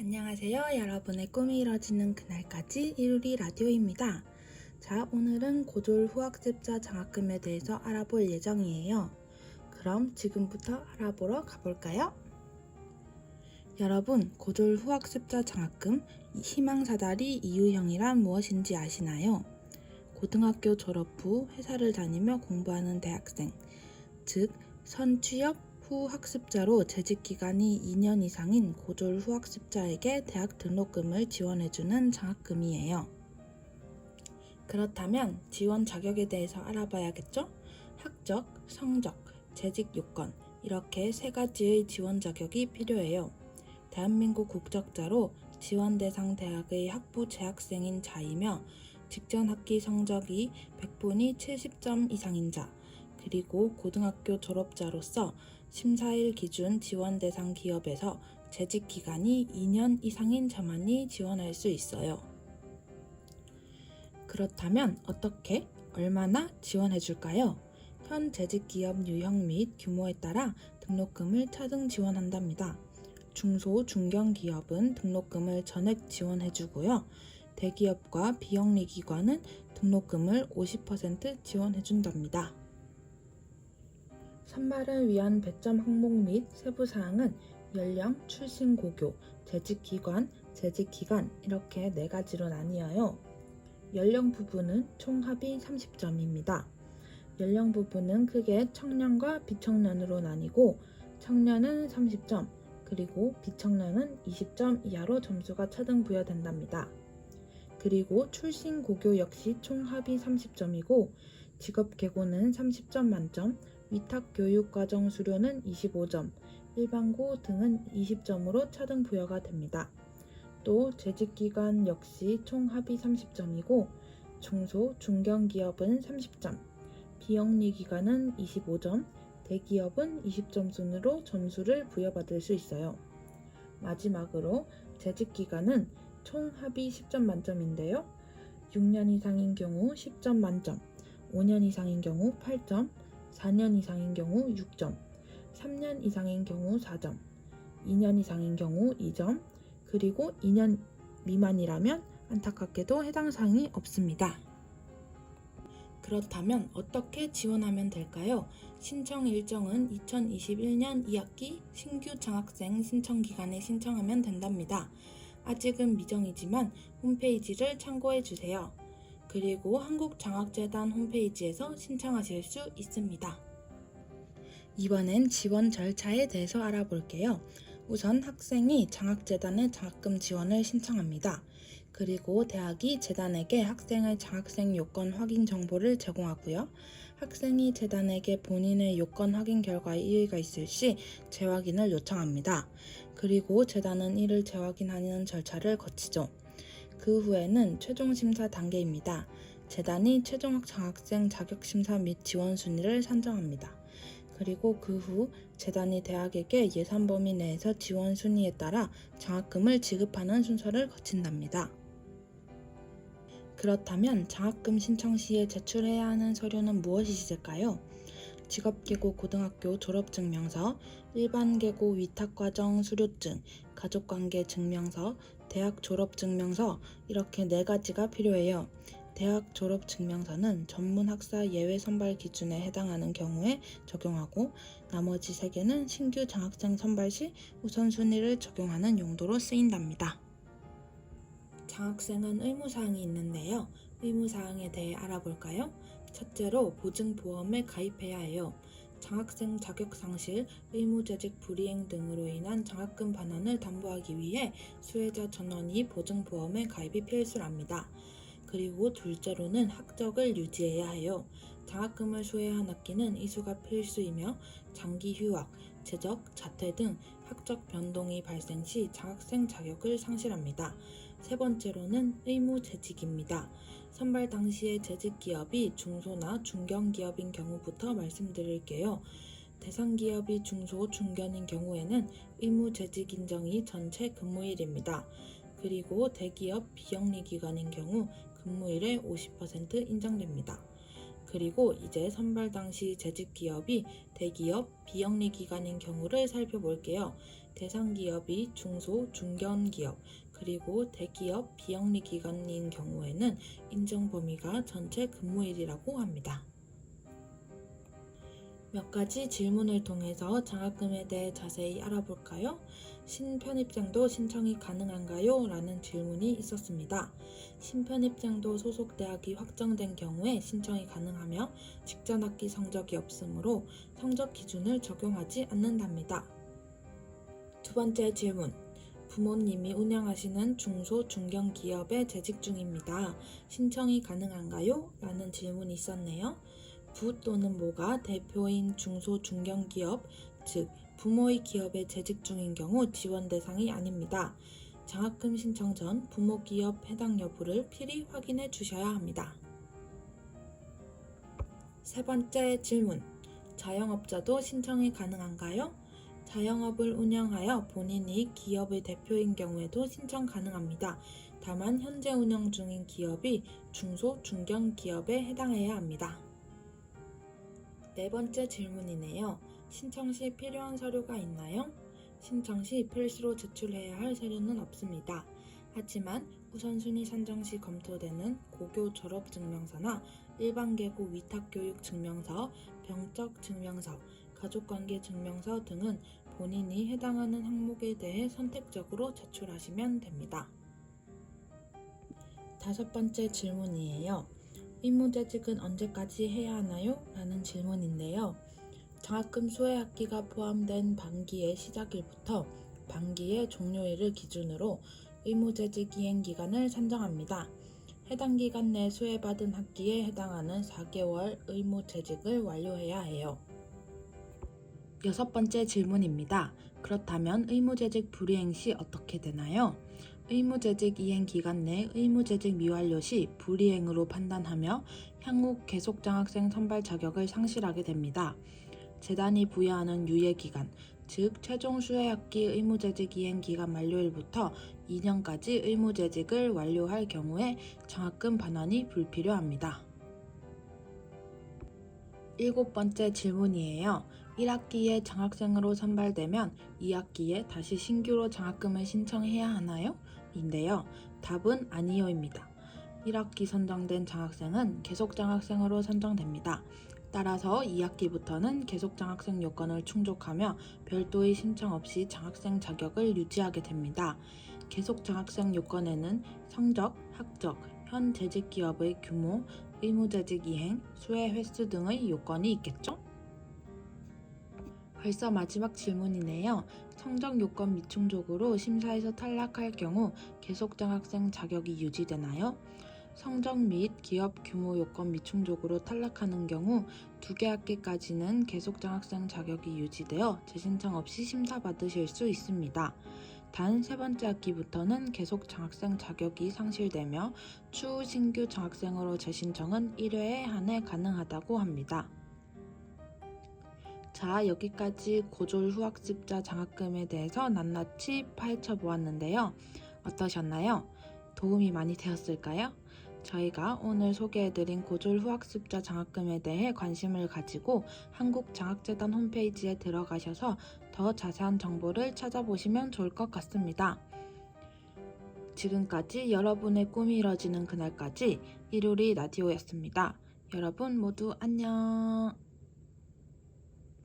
안녕하세요. 여러분의 꿈이 이뤄지는 그날까지 이루리 라디오입니다. 자, 오늘은 고졸 후학습자 장학금에 대해서 알아볼 예정이에요. 그럼 지금부터 알아보러 가볼까요? 여러분, 고졸 후학습자 장학금 희망사다리 이유형이란 무엇인지 아시나요? 고등학교 졸업 후 회사를 다니며 공부하는 대학생, 즉 선취업 후학습자로 재직기간이 2년 이상인 고졸 후학습자에게 대학 등록금을 지원해주는 장학금이에요. 그렇다면 지원 자격에 대해서 알아봐야겠죠? 학적, 성적, 재직 요건 이렇게 세 가지의 지원 자격이 필요해요. 대한민국 국적자로 지원 대상 대학의 학부 재학생인 자이며 직전 학기 성적이 100분위 70점 이상인 자, 그리고 고등학교 졸업자로서 심사일 기준 지원 대상 기업에서 재직 기간이 2년 이상인 자만이 지원할 수 있어요. 그렇다면 어떻게, 얼마나 지원해 줄까요? 현 재직 기업 유형 및 규모에 따라 등록금을 차등 지원한답니다. 중소, 중견 기업은 등록금을 전액 지원해 주고요. 대기업과 비영리 기관은 등록금을 50% 지원해 준답니다. 선발을 위한 배점 항목 및 세부사항은 연령, 출신 고교, 재직기관, 재직기간 이렇게 네 가지로 나뉘어요. 연령 부분은 총 합이 30점입니다. 연령 부분은 크게 청년과 비청년으로 나뉘고 청년은 30점, 그리고 비청년은 20점 이하로 점수가 차등 부여된답니다. 그리고 출신 고교 역시 총 합이 30점이고 직업계고는 30점 만점, 위탁교육과정 수료는 25점, 일반고 등은 20점으로 차등 부여가 됩니다. 또 재직기간 역시 총 합이 30점이고 중소, 중견기업은 30점, 비영리기관은 25점, 대기업은 20점 순으로 점수를 부여받을 수 있어요. 마지막으로 재직기간은 총 합이 10점 만점인데요. 6년 이상인 경우 10점 만점, 5년 이상인 경우 8점, 4년 이상인 경우 6점, 3년 이상인 경우 4점, 2년 이상인 경우 2점, 그리고 2년 미만이라면 안타깝게도 해당 사항이 없습니다. 그렇다면 어떻게 지원하면 될까요? 신청 일정은 2021년 2학기 신규 장학생 신청 기간에 신청하면 된답니다. 아직은 미정이지만 홈페이지를 참고해 주세요. 그리고 한국장학재단 홈페이지에서 신청하실 수 있습니다. 이번엔 지원 절차에 대해서 알아볼게요. 우선 학생이 장학재단의 장학금 지원을 신청합니다. 그리고 대학이 재단에게 학생의 장학생 요건 확인 정보를 제공하고요. 학생이 재단에게 본인의 요건 확인 결과에 이의가 있을 시 재확인을 요청합니다. 그리고 재단은 이를 재확인하는 절차를 거치죠. 그 후에는 최종 심사 단계입니다. 재단이 최종 장학생 자격심사 및 지원 순위를 산정합니다. 그리고 그 후 재단이 대학에게 예산 범위 내에서 지원 순위에 따라 장학금을 지급하는 순서를 거친답니다. 그렇다면 장학금 신청 시에 제출해야 하는 서류는 무엇이 있을까요? 직업계고 고등학교 졸업증명서, 일반계고 위탁과정 수료증, 가족관계 증명서, 대학 졸업증명서 이렇게 네 가지가 필요해요. 대학 졸업증명서는 전문 학사 예외 선발 기준에 해당하는 경우에 적용하고 나머지 세 개는 신규 장학생 선발 시 우선순위를 적용하는 용도로 쓰인답니다. 장학생은 의무사항이 있는데요. 의무사항에 대해 알아볼까요? 첫째로 보증보험에 가입해야 해요. 장학생 자격상실, 의무재직 불이행 등으로 인한 장학금 반환을 담보하기 위해 수혜자 전원이 보증보험에 가입이 필수랍니다. 그리고 둘째로는 학적을 유지해야 해요. 장학금을 수혜한 학기는 이수가 필수이며 장기 휴학, 재적, 자퇴 등 학적 변동이 발생 시 장학생 자격을 상실합니다. 세 번째로는 의무재직입니다. 선발 당시의 재직기업이 중소나 중견기업인 경우부터 말씀드릴게요. 대상 기업이 중소, 중견인 경우에는 의무재직 인정이 전체 근무일입니다. 그리고 대기업, 비영리기관인 경우 근무일의 50% 인정됩니다. 그리고 이제 선발 당시 재직 기업이 대기업, 비영리 기관인 경우를 살펴볼게요. 대상 기업이 중소, 중견기업, 그리고 대기업, 비영리 기관인 경우에는 인정 범위가 전체 근무일이라고 합니다. 몇 가지 질문을 통해서 장학금에 대해 자세히 알아볼까요? 신편입생도 신청이 가능한가요? 라는 질문이 있었습니다. 신편입생도 소속 대학이 확정된 경우에 신청이 가능하며 직전 학기 성적이 없으므로 성적 기준을 적용하지 않는답니다. 두 번째 질문. 부모님이 운영하시는 중소, 중견 기업에 재직 중입니다. 신청이 가능한가요? 라는 질문이 있었네요. 부 또는 모가 대표인 중소, 중견 기업, 즉 부모의 기업에 재직 중인 경우 지원 대상이 아닙니다. 장학금 신청 전 부모 기업 해당 여부를 필히 확인해 주셔야 합니다. 세 번째 질문. 자영업자도 신청이 가능한가요? 자영업을 운영하여 본인이 기업의 대표인 경우에도 신청 가능합니다. 다만 현재 운영 중인 기업이 중소, 중견 기업에 해당해야 합니다. 네 번째 질문이네요. 신청 시 필요한 서류가 있나요? 신청 시 필수로 제출해야 할 서류는 없습니다. 하지만 우선순위 선정 시 검토되는 고교 졸업 증명서나 일반계고 위탁교육 증명서, 병적 증명서, 가족관계 증명서 등은 본인이 해당하는 항목에 대해 선택적으로 제출하시면 됩니다. 다섯 번째 질문이에요. 의무재직은 언제까지 해야 하나요? 라는 질문인데요. 장학금 수혜학기가 포함된 반기의 시작일부터 반기의 종료일을 기준으로 의무재직 이행기간을 산정합니다. 해당 기간 내 수혜받은 학기에 해당하는 4개월 의무재직을 완료해야 해요. 여섯 번째 질문입니다. 그렇다면 의무재직 불이행 시 어떻게 되나요? 의무재직 이행 기간 내 의무재직 미완료 시 불이행으로 판단하며 향후 계속장학생 선발 자격을 상실하게 됩니다. 재단이 부여하는 유예기간, 즉 최종 수혜학기 의무재직 이행기간 만료일부터 2년까지 의무재직을 완료할 경우에 장학금 반환이 불필요합니다. 일곱 번째 질문이에요. 1학기에 장학생으로 선발되면 2학기에 다시 신규로 장학금을 신청해야 하나요? 인데요. 답은 아니요입니다. 1학기 선정된 장학생은 계속장학생으로 선정됩니다. 따라서 2학기부터는 계속장학생 요건을 충족하며 별도의 신청 없이 장학생 자격을 유지하게 됩니다. 계속장학생 요건에는 성적, 학적, 현 재직기업의 규모, 의무재직 이행, 수혜 횟수 등의 요건이 있겠죠? 벌써 마지막 질문이네요. 성적 요건 미충족으로 심사에서 탈락할 경우 계속장학생 자격이 유지되나요? 성적 및 기업 규모 요건 미충족으로 탈락하는 경우 2개 학기까지는 계속장학생 자격이 유지되어 재신청 없이 심사받으실 수 있습니다. 단 세 번째 학기부터는 계속장학생 자격이 상실되며 추후 신규 장학생으로 재신청은 1회에 한해 가능하다고 합니다. 자, 여기까지 고졸 후학습자 장학금에 대해서 낱낱이 파헤쳐 보았는데요. 어떠셨나요? 도움이 많이 되었을까요? 저희가 오늘 소개해드린 고졸 후학습자 장학금에 대해 관심을 가지고 한국장학재단 홈페이지에 들어가셔서 더 자세한 정보를 찾아보시면 좋을 것 같습니다. 지금까지 여러분의 꿈이 이뤄지는 그날까지 일요리 라디오였습니다. 여러분 모두 안녕.